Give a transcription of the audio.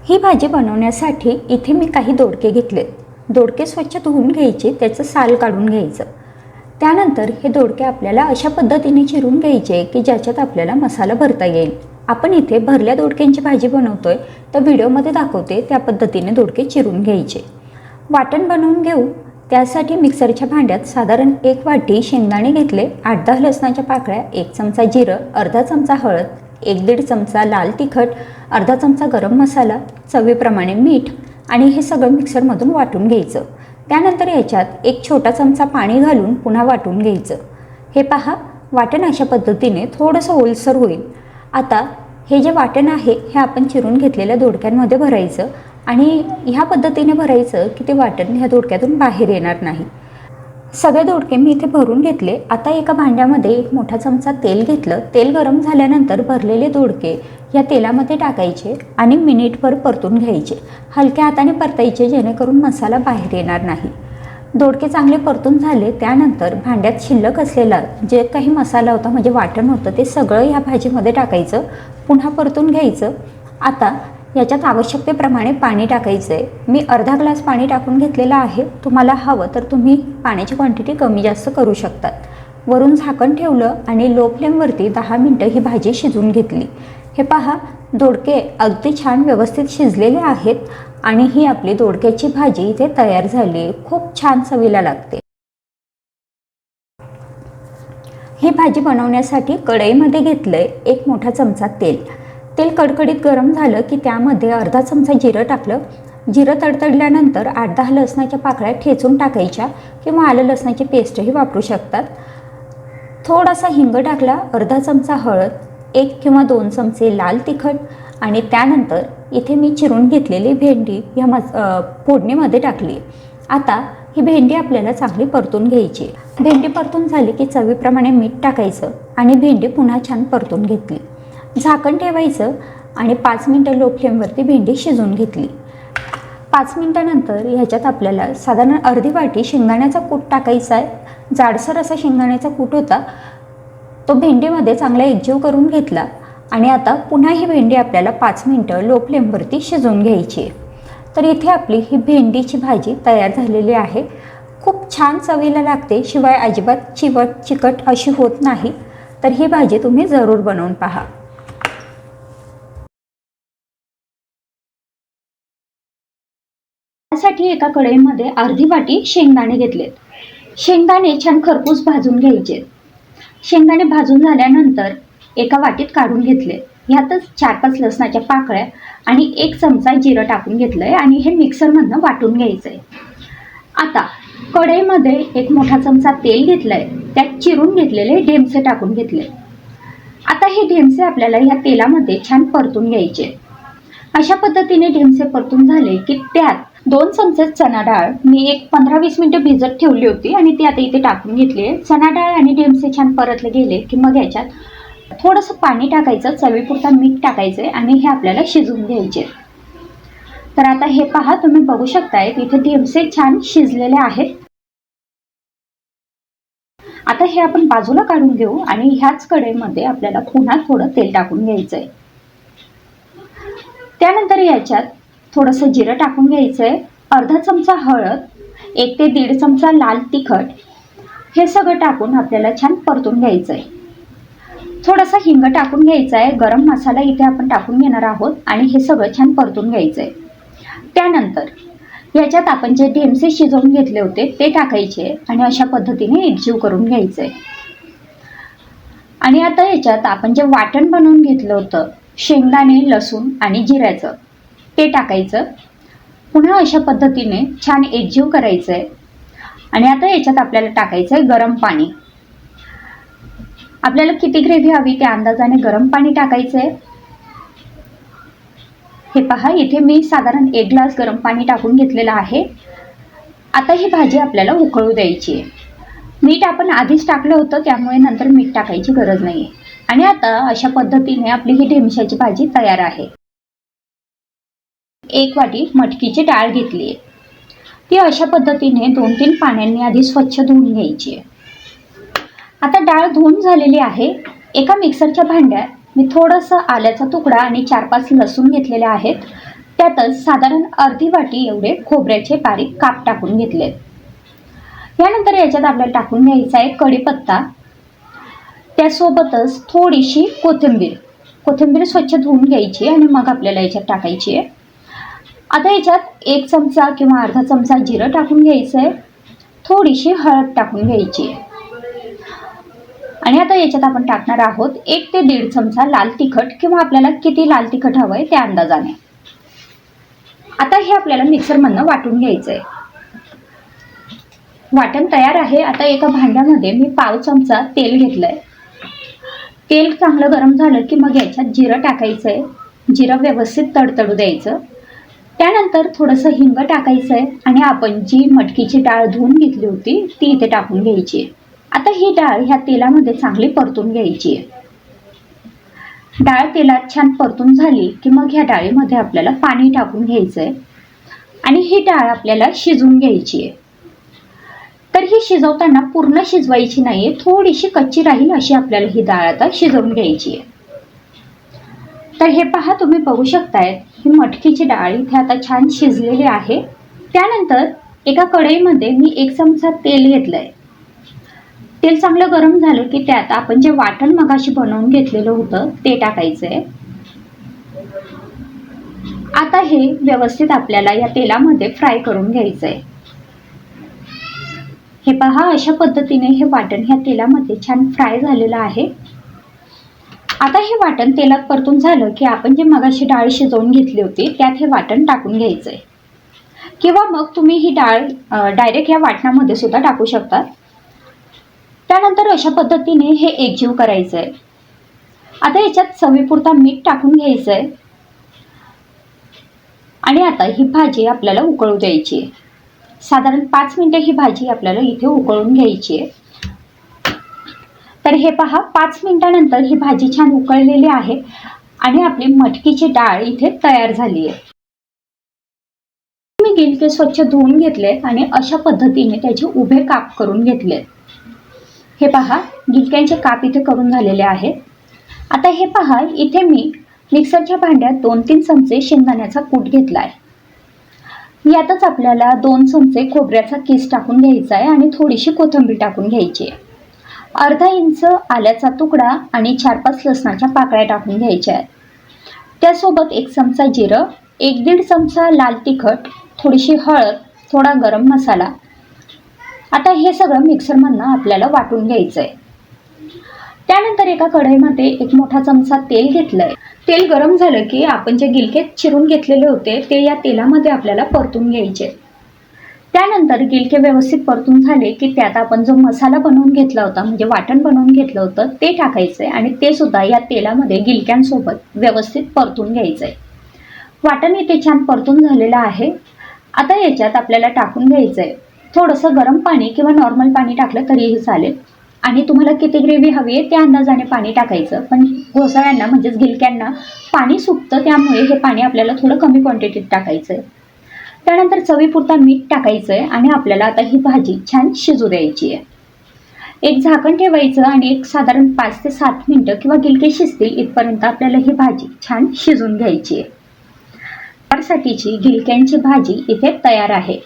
ही भाजी बनवण्यासाठी इथे मी काही दोडके घेतलेत. दोडके स्वच्छ धुवून घ्यायचे, त्याचं साल काढून घ्यायचं. त्यानंतर हे दोडके आपल्याला अशा पद्धतीने चिरून घ्यायचे की ज्याच्यात आपल्याला मसाला भरता येईल. आपण इथे भरल्या दोडक्यांची भाजी बनवतोय, तर व्हिडिओमध्ये दाखवते त्या पद्धतीने दोडके चिरून घ्यायचे. वाटण बनवून घेऊ. त्यासाठी मिक्सरच्या भांड्यात साधारण 1 वाटी शेंगदाणे घेतले, 8-10 लसणाच्या पाकळ्या, 1 चमचा जिरं, अर्धा चमचा हळद, 1-1.5 चमचा लाल तिखट, अर्धा चमचा गरम मसाला, चवीप्रमाणे मीठ आणि हे सगळं मिक्सरमधून वाटून घ्यायचं. त्यानंतर याच्यात 1 छोटा चमचा पाणी घालून पुन्हा वाटून घ्यायचं. हे पहा, वाटण अशा पद्धतीने थोडंसं ओलसर होईल. आता हे जे वाटण आहे हे आपण चिरून घेतलेल्या दोडक्यांमध्ये भरायचं आणि ह्या पद्धतीने भरायचं की ते वाटण ह्या दोडक्यातून बाहेर येणार नाही. सगळे दोडके मी इथे भरून घेतले. आता एका भांड्यामध्ये 1 मोठा चमचा तेल घेतलं. तेल गरम झाल्यानंतर भरलेले दोडके या तेलामध्ये टाकायचे आणि मिनिटभर परतून घ्यायचे. हलक्या हाताने परतायचे जेणेकरून मसाला बाहेर येणार नाही. दोडके चांगले परतून झाले त्यानंतर भांड्यात शिल्लक असलेला जे काही मसाला होता म्हणजे वाटण होतं ते सगळं ह्या भाजीमध्ये टाकायचं, पुन्हा परतून घ्यायचं. आता याच्यात आवश्यकतेप्रमाणे पाणी टाकायचं आहे. मी अर्धा ग्लास पाणी टाकून घेतलेलं आहे. तुम्हाला हवं तर तुम्ही पाण्याची क्वांटिटी कमी जास्त करू शकतात. वरून झाकण ठेवलं आणि लो फ्लेमवरती 10 मिनटं ही भाजी शिजवून घेतली. हे पहा, दोडके अगदी छान व्यवस्थित शिजलेले आहेत आणि ही आपली दोडक्याची भाजी इथे तयार झाली. खूप छान चवीला लागते. ही भाजी बनवण्यासाठी कढईमध्ये घेतलंय 1 मोठा चमचा तेल. तेल कडकडीत गरम झालं की त्यामध्ये अर्धा चमचा जिरं टाकलं. जिरं तडतडल्यानंतर 8-10 लसणाच्या पाकळ्या ठेचून टाकायच्या किंवा आलं लसणाची पेस्टही वापरू शकतात. थोडासा हिंग टाकला, अर्धा चमचा हळद, 1 किंवा 2 चमचे लाल तिखट आणि त्यानंतर इथे मी चिरून घेतलेली भेंडी ह्या फोडणीमध्ये टाकली. आता ही भेंडी आपल्याला चांगली परतून घ्यायची. भेंडी परतून झाली की चवीप्रमाणे मीठ टाकायचं आणि भेंडी पुन्हा छान परतून घेतली. झाकण ठेवायचं आणि 5 मिनटं लो फ्लेमवरती भेंडी शिजवून घेतली. 5 मिनटानंतर ह्याच्यात आपल्याला साधारण अर्धी वाटी शेंगदाण्याचा कूट टाकायचा आहे. जाडसर असा शेंगदाण्याचा कूट होता, तो भेंडीमध्ये चांगला एकजीव करून घेतला आणि आता पुन्हा ही भेंडी आपल्याला 5 मिनटं लो फ्लेमवरती शिजवून घ्यायची आहे. तर इथे आपली ही भेंडीची भाजी तयार झालेली आहे. खूप छान चवीला लागते, शिवाय अजिबात चिकट अशी होत नाही. तर ही भाजी तुम्ही जरूर बनवून पहा. त्यासाठी एका कढईमध्ये अर्धी वाटी शेंगदाणे घेतलेत. शेंगदाणे छान खरपूस भाजून घ्यायचे. शेंगदाणे भाजून झाल्यानंतर एका वाटीत काढून घेतले. ह्यातच 4-5 लसणाच्या पाकळ्या आणि 1 चमचा जिरं टाकून घेतलंय आणि हे मिक्सरमधनं वाटून घ्यायचंय. आता कढईमध्ये 1 मोठा चमचा तेल घेतलंय, त्यात चिरून घेतलेले ढेमसे टाकून घेतले. आता हे ढेमसे आपल्याला ह्या तेलामध्ये छान परतून घ्यायचे. अशा पद्धतीने ढेमसे परतून झाले की त्यात 2 चमचे चणा डाळ मी 15-20 मिनिटं भिजत ठेवली होती आणि ती आता इथे टाकून घेतली आहे. चणा डाळ आणि ढेमसे छान परतले गेले की मग याच्यात थोडंसं पाणी टाकायचं, चवीपुरता मीठ टाकायचं आणि हे आपल्याला शिजवून घ्यायचे. तर आता हे पहा, तुम्ही बघू शकताय इथे ढेमसे छान शिजलेले आहेत. आता हे आपण बाजूला काढून घेऊ आणि ह्याच कढईमध्ये आपल्याला पुन्हा थोडं तेल टाकून घ्यायचंय. त्यानंतर याच्यात थोडंसं जिरं टाकून घ्यायचंय, अर्धा चमचा हळद, 1 ते 1.5 चमचा लाल तिखट, हे सगळं टाकून आपल्याला छान परतून घ्यायचंय. थोडासा हिंग टाकून घ्यायचा आहे. गरम मसाला इथे आपण टाकून घेणार आहोत आणि हे सगळं छान परतून घ्यायचंय. त्यानंतर याच्यात आपण जे ढेमसे शिजवून घेतले होते ते टाकायचे आणि अशा पद्धतीने एकजीव करून घ्यायचंय. आणि आता याच्यात आपण जे वाटण बनवून घेतलं होतं शेंगदाणे, लसूण आणि जिऱ्याचं, ते टाकायचं. पुन्हा अशा पद्धतीने छान एकजीव करायचंय आणि आता याच्यात आपल्याला टाकायचंय गरम पाणी. आपल्याला किती ग्रेव्ही हवी त्या अंदाजाने गरम पाणी टाकायचंय. हे पहा, इथे मी साधारण 1 ग्लास गरम पाणी टाकून घेतलेलं आहे. आता ही भाजी आपल्याला उकळू द्यायची आहे. मीठ आपण आधीच टाकलं होतं त्यामुळे नंतर मीठ टाकायची गरज नाही. आणि आता अशा पद्धतीने आपली ही ढेमशाची भाजी तयार आहे. 1 वाटी मटकीची डाळ घेतली आहे. ती अशा पद्धतीने 2-3 पाण्यांनी आधी स्वच्छ धुवून घ्यायची आहे. आता डाळ धुवून झालेली आहे. एका मिक्सरच्या भांड्यात मी थोडंसं आल्याचा तुकडा आणि 4-5 लसूण घेतलेले आहेत. त्यातच साधारण अर्धी वाटी एवढे खोबऱ्याचे बारीक काप टाकून घेतले. यानंतर याच्यात आपल्याला टाकून घ्यायचा आहे कढीपत्ता, त्यासोबतच थोडीशी कोथिंबीर स्वच्छ धुवून घ्यायची आणि मग आपल्याला याच्यात टाकायची आहे. आता याच्यात 1 चमचा किंवा अर्धा चमचा जिरं टाकून घ्यायचं आहे, थोडीशी हळद टाकून घ्यायची आहे आणि आता याच्यात आपण टाकणार आहोत 1 ते 1.5 चमचा लाल तिखट किंवा आपल्याला किती लाल तिखट हवंय त्या अंदाजाने. आता हे आपल्याला मिक्सरमधनं वाटून घ्यायचं आहे. वाटण तयार आहे. आता एका भांड्यामध्ये मी पाव चमचा तेल घेतलंय. तेल चांगलं गरम झालं की मग याच्यात जिरं टाकायचं आहे. जिरं व्यवस्थित तडतडू द्यायचं. त्यानंतर थोडंसं हिंग टाकायचं आहे आणि आपण जी मटकीची डाळ धुवून घेतली होती ती इथे टाकून घ्यायची आहे. आता ही डाळ ह्या तेलामध्ये चांगली परतून घ्यायची आहे. डाळ तेलात छान परतून झाली की मग ह्या डाळीमध्ये आपल्याला पाणी टाकून घ्यायचं आहे आणि ही डाळ आपल्याला शिजवून घ्यायची आहे. तर ही शिजवताना पूर्ण शिजवायची नाहीये, थोडीशी कच्ची राहील अशी आपल्याला ही डाळ आता शिजवून घ्यायची आहे. तर हे पहा, तुम्ही बघू शकताय ही मटकीची डाळ इथे आता छान शिजलेली आहे. त्यानंतर एका कढईमध्ये मी 1 चमचा तेल घेतलंय. तेल चांगलं गरम झालं की त्यात आपण जे वाटण मगाशी बनवून घेतलेलं होतं ते टाकायचंय. आता हे व्यवस्थित आपल्याला या तेलामध्ये फ्राय करून घ्यायचंय. हे पहा, अशा पद्धतीने हे वाटण ह्या तेलामध्ये छान फ्राय झालेलं आहे. आता हे वाटण तेलात परतून झालं की आपण जे मगाशी डाळ शिजवून घेतली होती त्यात हे वाटण टाकून घ्यायचंय किंवा मग तुम्ही ही डाळ डायरेक्ट या वाटणामध्ये सुद्धा टाकू शकता. त्यानंतर अशा पद्धतीने हे एकजीव करायचंय. आता याच्यात चवीपुरता मीठ टाकून घ्यायचंय आणि आता ही भाजी आपल्याला उकळू द्यायची आहे. साधारण 5 मिनिटं ही भाजी आपल्याला इथे उकळून घ्यायची आहे. तर हे पहा, 5 मिनिटानंतर ही भाजी छान उकळलेली आहे आणि आपली मटकीची डाळ इथे तयार झाली आहे. मी गिलके स्वच्छ धुवून घेतले आणि अशा पद्धतीने त्याचे उभे काप करून घेतले. हे पहा, गिलक्यांचे काप इथे करून झालेले आहेत. आता हे पहा, इथे मी मिक्सरच्या भांड्यात 2-3 चमचे शेंगदाण्याचा कूट घेतलाय. यातच आपल्याला 2 चमचे खोबऱ्याचा किस टाकून घ्यायचा आहे आणि थोडीशी कोथिंबीर टाकून घ्यायची आहे. अर्धा इंच आल्याचा तुकडा आणि 4-5 लसणाच्या पाकळ्या टाकून घ्यायच्या आहेत. त्यासोबत 1 चमचा जिरं, 1-1.5 चमचा लाल तिखट, थोडीशी हळद, थोडा गरम मसाला. आता हे सगळं मिक्सरमधनं आपल्याला वाटून घ्यायचं आहे. त्यानंतर एका कढईमध्ये 1 मोठा चमचा तेल घेतलंय. तेल गरम झालं की आपण जे गिलके चिरून घेतलेले होते ते या तेलामध्ये आपल्याला परतून घ्यायचे. त्यानंतर गिलके व्यवस्थित परतून झाले की त्यात आपण जो मसाला बनवून घेतला होता, म्हणजे वाटण बनवून घेतलं होतं ते टाकायचंय आणि ते सुद्धा या तेलामध्ये गिलक्यांसोबत व्यवस्थित परतून घ्यायचंय. वाटण इथे छान परतून झालेलं आहे. आता याच्यात आपल्याला टाकून घ्यायचंय थोडंसं गरम पाणी किंवा नॉर्मल पाणी टाकलं तरीही चालेल आणि तुम्हाला किती ग्रेव्ही हवी आहे त्या अंदाजाने पाणी टाकायचं. पण घोसाळ्यांना म्हणजेच गिलक्यांना पाणी सुटतं, त्यामुळे हे पाणी आपल्याला थोडं कमी क्वांटिटीत टाकायचंय. त्यानंतर चवीपुरता मीठ टाकायचंय आणि आपल्याला आता ही भाजी छान शिजू द्यायची आहे. एक झाकण ठेवायचं आणि एक साधारण 5 ते 7 मिनिटं किंवा गिलके शिजतील इथपर्यंत आपल्याला ही भाजी छान शिजून घ्यायची आहे. त्यासाठीची गिलक्यांची भाजी इथे तयार आहे.